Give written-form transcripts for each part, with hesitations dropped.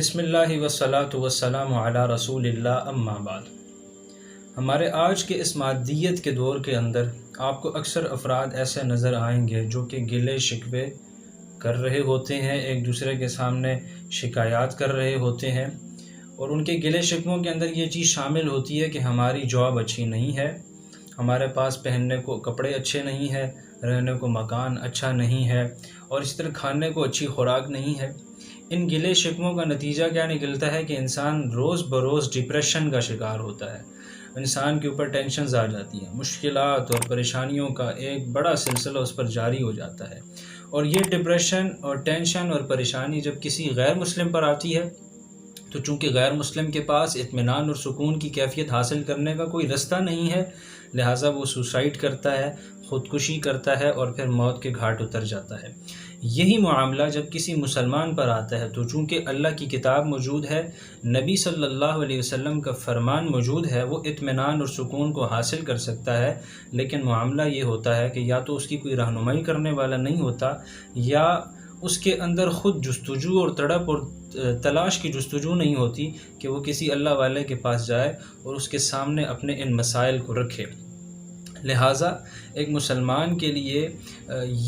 بسم اللہ والصلاۃ والسلام علی رسول اللہ اما بعد۔ ہمارے آج کے اس مادیت کے دور کے اندر آپ کو اکثر افراد ایسے نظر آئیں گے جو کہ گلے شکوے کر رہے ہوتے ہیں، ایک دوسرے کے سامنے شکایات کر رہے ہوتے ہیں، اور ان کے گلے شکووں کے اندر یہ چیز شامل ہوتی ہے کہ ہماری جاب اچھی نہیں ہے، ہمارے پاس پہننے کو کپڑے اچھے نہیں ہیں، رہنے کو مکان اچھا نہیں ہے، اور اس طرح کھانے کو اچھی خوراک نہیں ہے۔ ان گلے شکووں کا نتیجہ کیا نکلتا ہے کہ انسان روز بروز ڈپریشن کا شکار ہوتا ہے، انسان کے اوپر ٹینشنز آ جاتی ہیں، مشکلات اور پریشانیوں کا ایک بڑا سلسلہ اس پر جاری ہو جاتا ہے، اور یہ ڈپریشن اور ٹینشن اور پریشانی جب کسی غیر مسلم پر آتی ہے تو چونکہ غیر مسلم کے پاس اطمینان اور سکون کی کیفیت حاصل کرنے کا کوئی رستہ نہیں ہے، لہٰذا وہ سوسائڈ کرتا ہے، خودکشی کرتا ہے اور پھر موت کے گھاٹ اتر جاتا ہے۔ یہی معاملہ جب کسی مسلمان پر آتا ہے تو چونکہ اللہ کی کتاب موجود ہے، نبی صلی اللہ علیہ وسلم کا فرمان موجود ہے، وہ اطمینان اور سکون کو حاصل کر سکتا ہے، لیکن معاملہ یہ ہوتا ہے کہ یا تو اس کی کوئی رہنمائی کرنے والا نہیں ہوتا، یا اس کے اندر خود جستجو اور تڑپ اور تلاش کی جستجو نہیں ہوتی کہ وہ کسی اللہ والے کے پاس جائے اور اس کے سامنے اپنے ان مسائل کو رکھے۔ لہٰذا ایک مسلمان کے لیے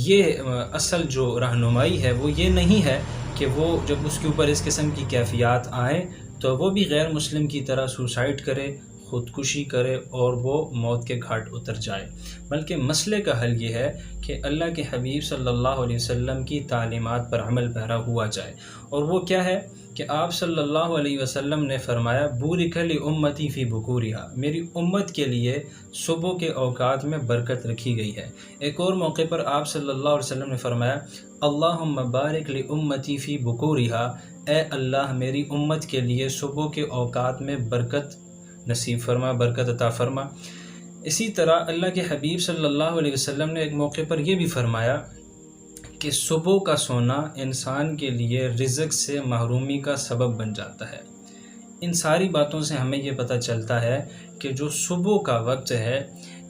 یہ اصل جو رہنمائی ہے وہ یہ نہیں ہے کہ وہ جب اس کے اوپر اس قسم کی کیفیات آئیں تو وہ بھی غیر مسلم کی طرح سوسائڈ کرے، خودکشی کرے اور وہ موت کے گھاٹ اتر جائے، بلکہ مسئلے کا حل یہ ہے کہ اللہ کے حبیب صلی اللہ علیہ وسلم کی تعلیمات پر عمل پیرا ہوا جائے، اور وہ کیا ہے کہ آپ صلی اللہ علیہ وسلم نے فرمایا بورک لامتی فی بکورہا، میری امت کے لیے صبح کے اوقات میں برکت رکھی گئی ہے۔ ایک اور موقع پر آپ صلی اللہ علیہ وسلم نے فرمایا اللہم بارک لامتی فی بکورہا، اے اللہ میری امت کے لیے صبح کے اوقات میں برکت نصیب فرما، برکت عطا فرما۔ اسی طرح اللہ کے حبیب صلی اللہ علیہ وسلم نے ایک موقع پر یہ بھی فرمایا کہ صبح کا سونا انسان کے لیے رزق سے محرومی کا سبب بن جاتا ہے۔ ان ساری باتوں سے ہمیں یہ پتہ چلتا ہے کہ جو صبح کا وقت ہے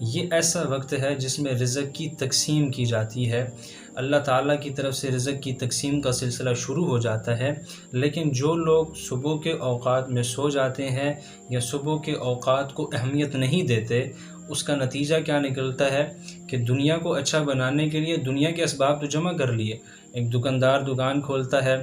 یہ ایسا وقت ہے جس میں رزق کی تقسیم کی جاتی ہے، اللہ تعالیٰ کی طرف سے رزق کی تقسیم کا سلسلہ شروع ہو جاتا ہے، لیکن جو لوگ صبح کے اوقات میں سو جاتے ہیں یا صبح کے اوقات کو اہمیت نہیں دیتے، اس کا نتیجہ کیا نکلتا ہے کہ دنیا کو اچھا بنانے کے لیے دنیا کے اسباب تو جمع کر لیے، ایک دکاندار دکان کھولتا ہے،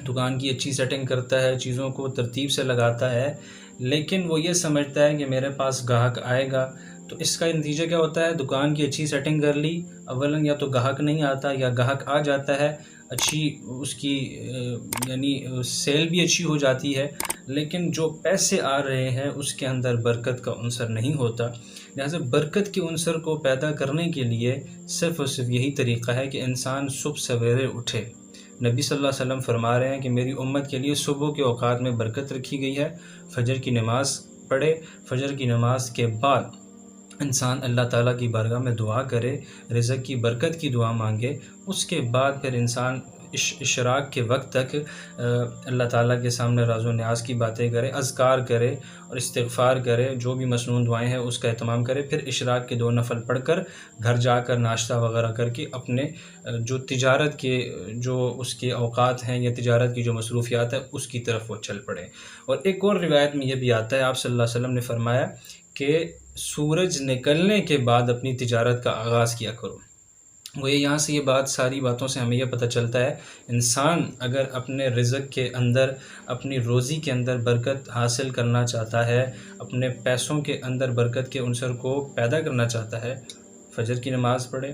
دکان کی اچھی سیٹنگ کرتا ہے، چیزوں کو ترتیب سے لگاتا ہے، لیکن وہ یہ سمجھتا ہے کہ میرے پاس گاہک آئے گا، تو اس کا نتیجہ کیا ہوتا ہے؟ دکان کی اچھی سیٹنگ کر لی، اولاً یا تو گاہک نہیں آتا یا گاہک آ جاتا ہے، اچھی اس کی یعنی سیل بھی اچھی ہو جاتی ہے، لیکن جو پیسے آ رہے ہیں اس کے اندر برکت کا عنصر نہیں ہوتا۔ لہٰذا برکت کے عنصر کو پیدا کرنے کے لیے صرف اور صرف یہی طریقہ ہے کہ انسان صبح سویرے اٹھے۔ نبی صلی اللہ علیہ وسلم فرما رہے ہیں کہ میری امت کے لیے صبح کے اوقات میں برکت رکھی گئی ہے، فجر کی نماز پڑھے، فجر کی نماز کے بعد انسان اللہ تعالیٰ کی بارگاہ میں دعا کرے، رزق کی برکت کی دعا مانگے، اس کے بعد پھر انسان اشراق کے وقت تک اللہ تعالیٰ کے سامنے راز و نیاز کی باتیں کرے، اذکار کرے اور استغفار کرے، جو بھی مسنون دعائیں ہیں اس کا اہتمام کرے، پھر اشراق کے 2 نفل پڑھ کر گھر جا کر ناشتہ وغیرہ کر کے اپنے جو تجارت کے جو اس کے اوقات ہیں یا تجارت کی جو مصروفیات ہیں اس کی طرف وہ چل پڑے۔ اور ایک اور روایت میں یہ بھی آتا ہے، آپ صلی اللہ علیہ وسلم نے فرمایا کہ سورج نکلنے کے بعد اپنی تجارت کا آغاز کیا کرو۔ وہ یہاں سے یہ بات، ساری باتوں سے ہمیں یہ پتہ چلتا ہے انسان اگر اپنے رزق کے اندر، اپنی روزی کے اندر برکت حاصل کرنا چاہتا ہے، اپنے پیسوں کے اندر برکت کے عنصر کو پیدا کرنا چاہتا ہے، فجر کی نماز پڑھے،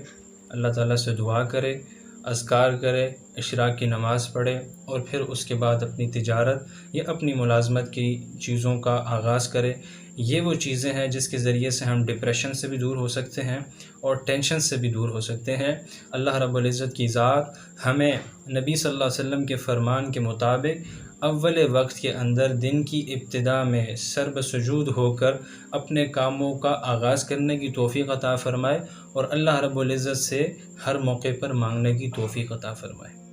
اللہ تعالیٰ سے دعا کرے، اذکار کرے، اشراق کی نماز پڑھے، اور پھر اس کے بعد اپنی تجارت یا اپنی ملازمت کی چیزوں کا آغاز کرے۔ یہ وہ چیزیں ہیں جس کے ذریعے سے ہم ڈپریشن سے بھی دور ہو سکتے ہیں اور ٹینشن سے بھی دور ہو سکتے ہیں۔ اللہ رب العزت کی ذات ہمیں نبی صلی اللہ علیہ وسلم کے فرمان کے مطابق اول وقت کے اندر دن کی ابتدا میں سر بسجود ہو کر اپنے کاموں کا آغاز کرنے کی توفیق عطا فرمائے، اور اللہ رب العزت سے ہر موقع پر مانگنے کی توفیق عطا فرمائے۔